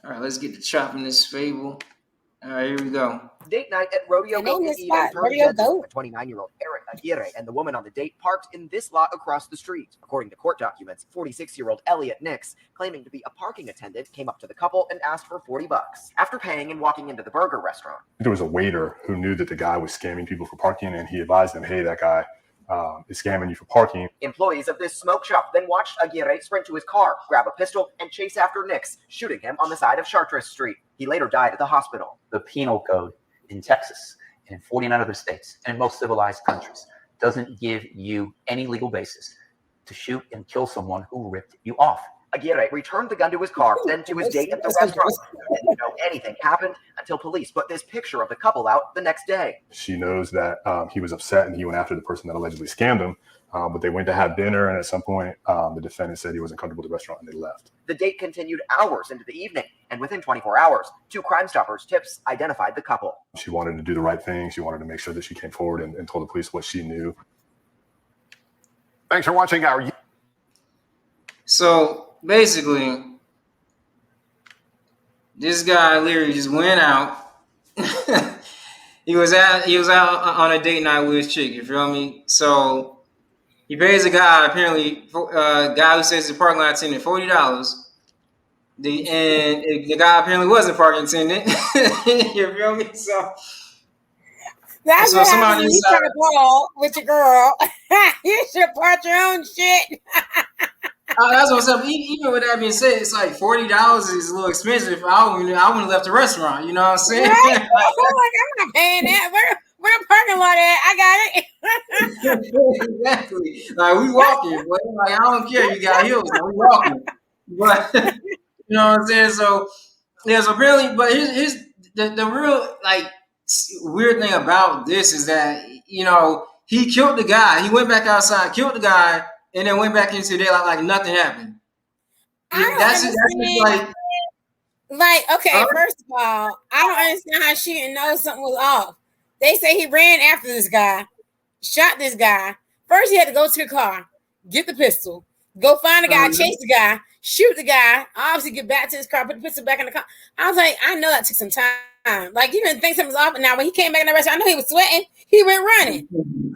All right, let's get to chopping this fable. All right, here we go. Date night at Rodeo Goat in Eden turned deadly when 29-year-old Eric Aguirre and the woman on the date parked in this lot across the street. According to court documents, 46-year-old Elliot Nix, claiming to be a parking attendant, came up to the couple and asked for $40. After paying and walking into the burger restaurant, there was a waiter who knew that the guy was scamming people for parking, and he advised them, hey, that guy is scamming you for parking. Employees of this smoke shop then watched Aguirre sprint to his car, grab a pistol, and chase after Nix, shooting him on the side of Chartres Street. He later died at the hospital. The penal code in Texas and in 49 other states and in most civilized countries doesn't give you any legal basis to shoot and kill someone who ripped you off. Aguirre returned the gun to his car, then to his date at the restaurant. He didn't know anything happened until police put this picture of the couple out the next day. She knows that he was upset and he went after the person that allegedly scammed him, but they went to have dinner, and at some point, the defendant said he wasn't comfortable at the restaurant, and they left. The date continued hours into the evening, and within 24 hours, 2 Crime Stoppers tips identified the couple. She wanted to do the right thing. She wanted to make sure that she came forward and told the police what she knew. Thanks for watching our... So basically, this guy literally just went out. he was out on a date night with his chick. You feel me? So he pays a guy, apparently, guy who says the parking lot attendant $40. The guy apparently wasn't a parking attendant. You feel me? So that's what happens when you try to brawl with your girl. You should part your own shit. That's what's up. Even with that being said, it's like $40 is a little expensive. I wouldn't have left the restaurant. You know what I'm saying? Right? I'm not paying that. Where the parking lot at? I got it. Exactly. Like we walking, but like I don't care. You got heels. Like, we walking. But you know what I'm saying? So yeah. So apparently, but here's the real like weird thing about this is that he killed the guy. He went back outside, killed the guy. And then went back into there like nothing happened. That's like okay. First of all, I don't understand how she didn't know something was off. They say he ran after this guy, shot this guy. First, he had to go to the car, get the pistol, go find the guy, chase the guy, shoot the guy. Obviously, get back to his car, put the pistol back in the car. I was like, I know that took some time. Like you didn't think something was off. And now when he came back in the restaurant, I know he was sweating. He went running.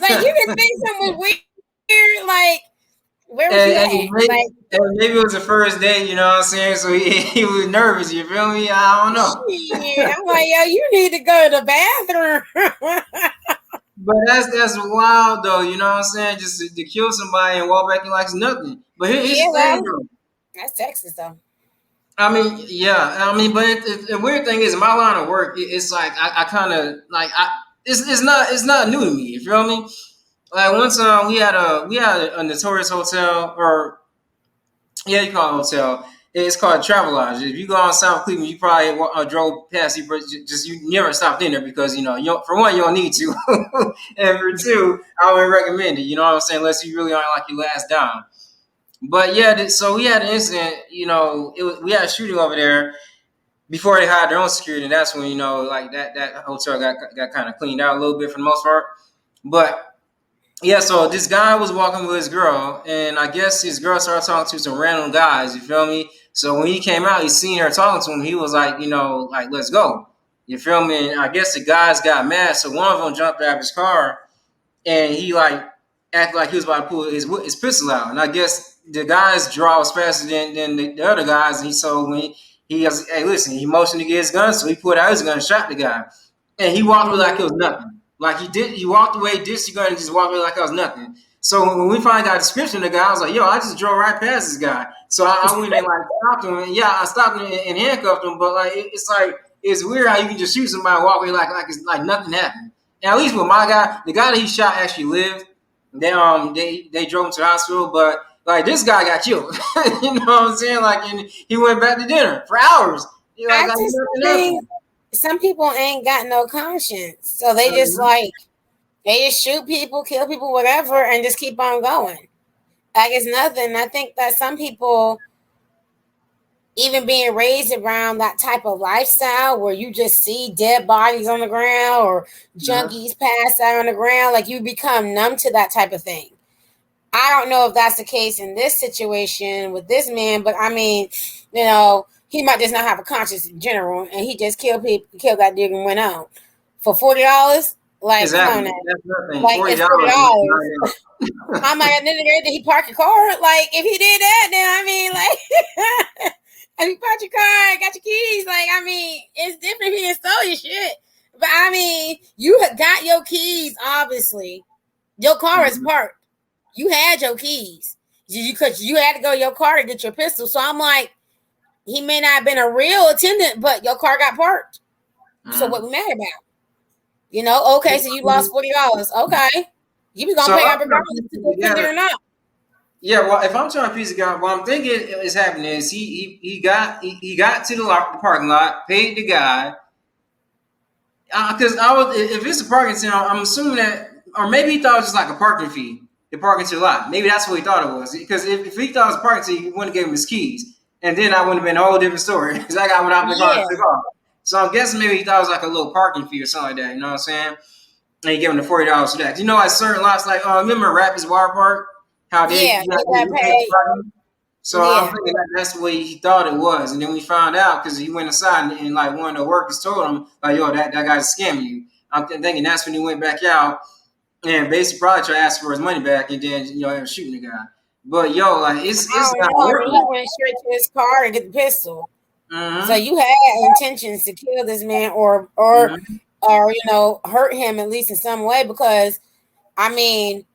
Like you didn't think something was weird. Like. Where was he at? Maybe it was the first day, you know what I'm saying? So he was nervous, you feel me? I don't know. Yeah, I'm like, yo, you need to go to the bathroom. But that's wild, though, you know what I'm saying? Just to kill somebody and walk back like it's nothing. But here's the thing, though. That's Texas, though. I mean, yeah. I mean, but the weird thing is, my line of work, it's like I kind of, like, it's not new to me, you feel me? Like one time we had a notorious hotel, or you call it a hotel. It's called Travelodge. If you go on South Cleveland, you probably drove past it, but you never stopped in there because you for one you don't need to, and for two I wouldn't recommend it. You know what I'm saying? Unless you really aren't like your last dime. But yeah, so we had an incident. We had a shooting over there before they hired their own security, and that's when like that hotel got kind of cleaned out a little bit for the most part, but. Yeah, so this guy was walking with his girl, and I guess his girl started talking to some random guys, you feel me? So when he came out, he seen her talking to him, he was like, like, let's go. You feel me? And I guess the guys got mad, so one of them jumped out of his car, and he, like, acted like he was about to pull his pistol out. And I guess the guy's draw was faster than the other guys, and when he was, hey, listen, he motioned to get his gun, so he pulled out his gun and shot the guy. And he walked away like it was nothing. Like he walked away, ditched the gun, and just walked away like it was nothing. So when we finally got a description of the guy, I was like, yo, I just drove right past this guy. So I went and like stopped him. And yeah, I stopped him and handcuffed him. But like it's weird how you can just shoot somebody and walk away like it's like nothing happened. And at least with my guy, the guy that he shot actually lived. They drove him to the hospital, but like this guy got killed. You know what I'm saying? Like, and he went back to dinner for hours. Some people ain't got no conscience, so they just they just shoot people, kill people, whatever, and just keep on going. Like it's nothing. I think that some people, even being raised around that type of lifestyle where you just see dead bodies on the ground or junkies pass out on the ground, like you become numb to that type of thing. I don't know if that's the case in this situation with this man, but I mean, he might just not have a conscience in general, and he just killed that dude and went on for $40. Like, Exactly. come on now. That's nothing. Like, it's $40. I'm like, at the end of the day, did he park your car? Like, if he did that, then I mean, like, if you parked your car, got your keys, like, I mean, it's different if he stole your shit. But I mean, you got your keys, obviously. Your car is parked. You had your keys. Because you had to go to your car to get your pistol. So I'm like, he may not have been a real attendant, but your car got parked. So what we mad about? You know, okay, so you lost $40. Okay. You be gonna pay out regardless if you attend it or not. Yeah, well, if I'm trying to piece it together, what I'm thinking is happening is he got to the parking lot, paid the guy. Because if it's a parking town, I'm assuming that, or maybe he thought it was just like a parking fee, the parking to the lot. Maybe that's what he thought it was. Because if he thought it was a parking fee, he wouldn't have gave him his keys, and then that would have been a whole different story. Because that guy went out in the car and took off. So I'm guessing maybe he thought it was like a little parking fee or something like that. You know what I'm saying? And he gave him the $40 for that. You know, at certain lots, like remember Rapids Water Park? How they got paid. So I'm thinking that's the way he thought it was, and then we found out because he went inside and like one of the workers told him like, "Yo, that guy's scamming you." I'm thinking that's when he went back out and basically probably tried to ask for his money back, and then ended up shooting the guy. But yo, like it's not working. He went straight to his car to get the pistol. Mm-hmm. So you had intentions to kill this man or you know, hurt him at least in some way, because I mean,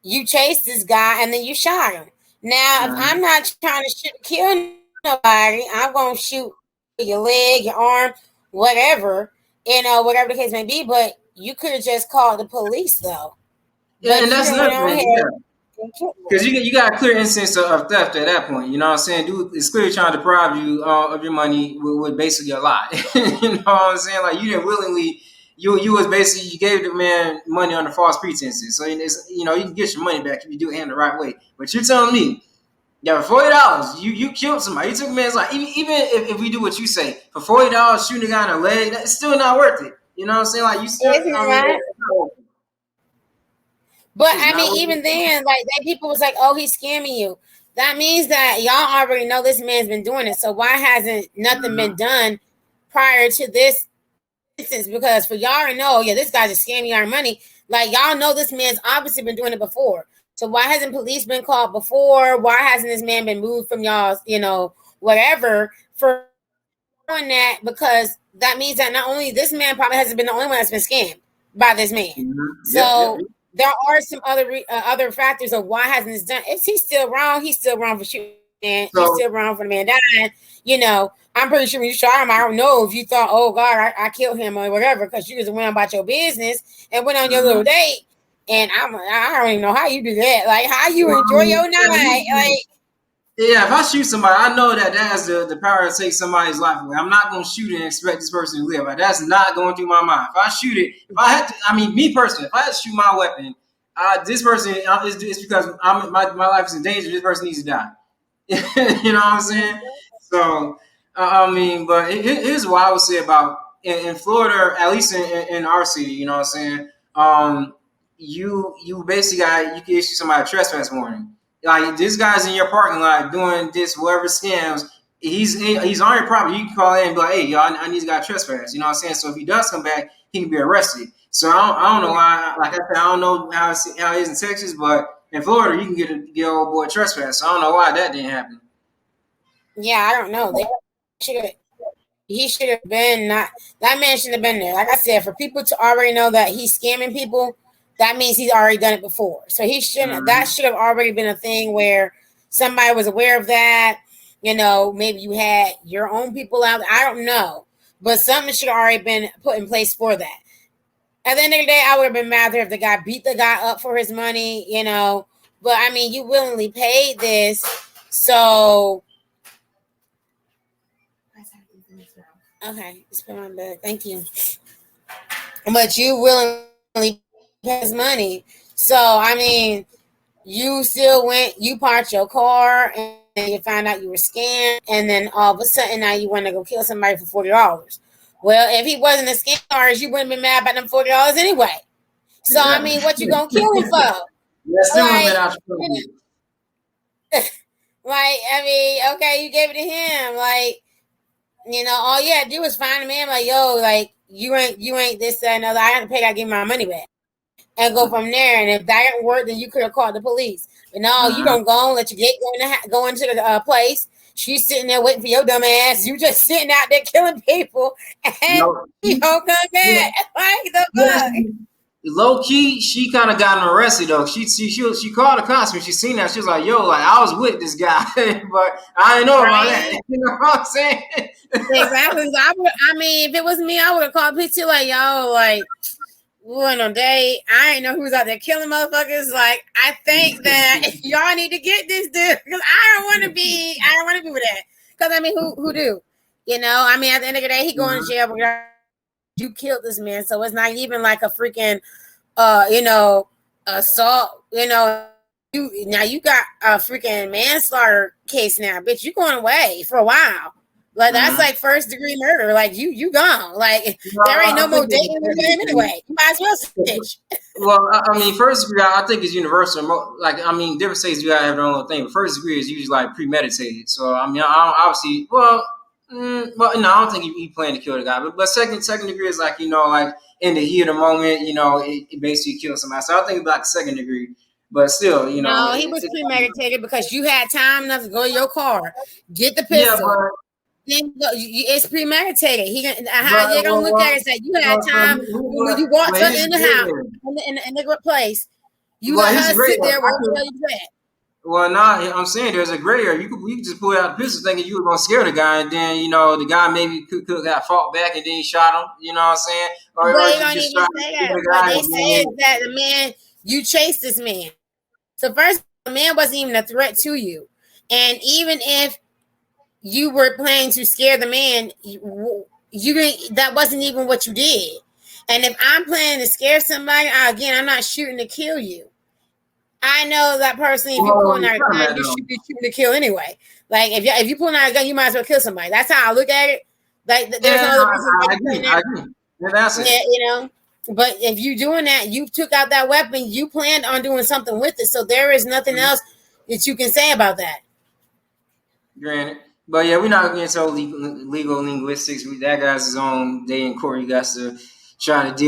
you chased this guy and then you shot him. Now, if I'm not trying to kill nobody, I'm gonna shoot your leg, your arm, whatever, you know, whatever the case may be. But you could have just called the police, though. Yeah, and that's nothing. Because you got a clear instance of theft at that point. You know what I'm saying? Dude is clearly trying to deprive you of your money with basically a lie. You know what I'm saying? Like, you didn't willingly, you was basically, you gave the man money under false pretenses. So, it's, you know, you can get your money back if you do it in the right way. But you're telling me, yeah, for $40, you killed somebody. You took a man's life. Even if we do what you say, for $40, shooting a guy in the leg, it's still not worth it. You know what I'm saying? Like, you still, But I mean, even then, like, that people was like, "Oh, he's scamming you." That means that y'all already know this man's been doing it. So why hasn't nothing been done prior to this instance? Because for y'all to know, yeah, this guy's just scamming our money. Like, y'all know this man's obviously been doing it before. So why hasn't police been called before? Why hasn't this man been moved from y'all's, you know, whatever for doing that? Because that means that not only this man probably hasn't been the only one that's been scammed by this man. So. There are some other factors of why hasn't this done. Is he still wrong? He's still wrong for shooting. He's still wrong for the man dying. You know, I'm pretty sure when you shot him, I don't know if you thought, "Oh God, I killed him" or whatever, because you just went about your business and went on your little date. And I don't even know how you do that. Like, how you enjoy your night? Like, yeah, if I shoot somebody, I know that has the power to take somebody's life away. I'm not going to shoot and expect this person to live. Like, that's not going through my mind. If I shoot it, if I had to, I mean, me personally, if I had to shoot my weapon, this person, it's because my life is in danger. This person needs to die. You know what I'm saying? So, I mean, but here's what I would say about in Florida, at least in our city, you know what I'm saying? You basically you can issue somebody a trespass warning. Like, this guy's in your parking lot doing this, whatever scams. He's on your property. You can call in and be like, "Hey, y'all, I need this guy trespass." You know what I'm saying? So if he does come back, he can be arrested. So I don't know why. Like I said, I don't know how it is in Texas, but in Florida, you can get old boy trespass. So I don't know why that didn't happen. Yeah, I don't know. He should have been not. That man shouldn't have been there. Like I said, for people to already know that he's scamming people, that means he's already done it before. So he shouldn't. That should have already been a thing where somebody was aware of that. You know, maybe you had your own people out there. I don't know, but something should have already been put in place for that. At the end of the day, I would have been mad if the guy beat the guy up for his money, you know. But I mean, you willingly paid this, so okay, it's been my bad. Thank you. But you willingly paid his money, so I mean, you still you parked your car and you found out you were scammed, and then all of a sudden now you want to go kill somebody for $40. Well, if he wasn't a scam artist, you wouldn't have been mad about them $40 anyway. So, I mean, what you gonna kill him for? Like, I mean, okay, you gave it to him. Like, you know, all you had to do was find a man like, yo, like, you ain't this, that, and other. I have to pay, I give my money back. And go from there. And if that didn't work, then you could have called the police. But no, you don't go and let your gate go into the place. She's sitting there waiting for your dumb ass. You just sitting out there killing people, and you don't come back. Like the fuck. Low key, she kind of got him arrested though. She called the cops when she seen that. She was like, "Yo, like I was with this guy, but I didn't know about that." You know what I'm saying? Exactly. I mean, if it was me, I would have called police too. Like, yo, like we went on a date. I ain't know who was out there killing motherfuckers. Like, I think that y'all need to get this dude because I don't want to be with that. Because I mean, who do? You know, I mean, at the end of the day, he going to jail because you killed this man. So it's not even like a freaking, you know, assault. You know, you got a freaking manslaughter case now, bitch. You going away for a while. Like that's like first degree murder. Like you gone. Like there ain't no more dating with him anyway. You might as well snitch. Well, I mean, first degree, I think is universal. Like, I mean, different states you gotta have their own thing. But first degree is usually like premeditated. So I mean, obviously, well, no, I don't think he planned to kill the guy. But second degree is like, you know, like in the heat of the moment, you know, it basically kills somebody. So I think it's like second degree. But still, you know, no, he was premeditated because you had time enough to go to your car, get the pistol. Yeah, it's premeditated. How they gonna look at it? Say you had time when you walked her in the house in the place. You let her sit there where the hell you at. Well, I'm saying there's a gray area. You could just pull out the pistol thinking you were gonna scare the guy, and then you know the guy maybe could have fought back and then he shot him. You know what I'm saying? Or they don't even say that. What they say is that the man you chased this man. So first, the man wasn't even a threat to you, and even if you were planning to scare the man, you didn't. That wasn't even what you did. And if I'm planning to scare somebody, again, I'm not shooting to kill you. I know that person. If you're pulling out a gun, you should be shooting to kill anyway. Like if you pulling out a gun, you might as well kill somebody. That's how I look at it. Like there's no other reason. I agree. Yeah, you know. But if you're doing that, you took out that weapon. You planned on doing something with it. So there is nothing else that you can say about that. Granted. But yeah, we're not getting so legal linguistics. That guy's his own day in court. He got to try to deal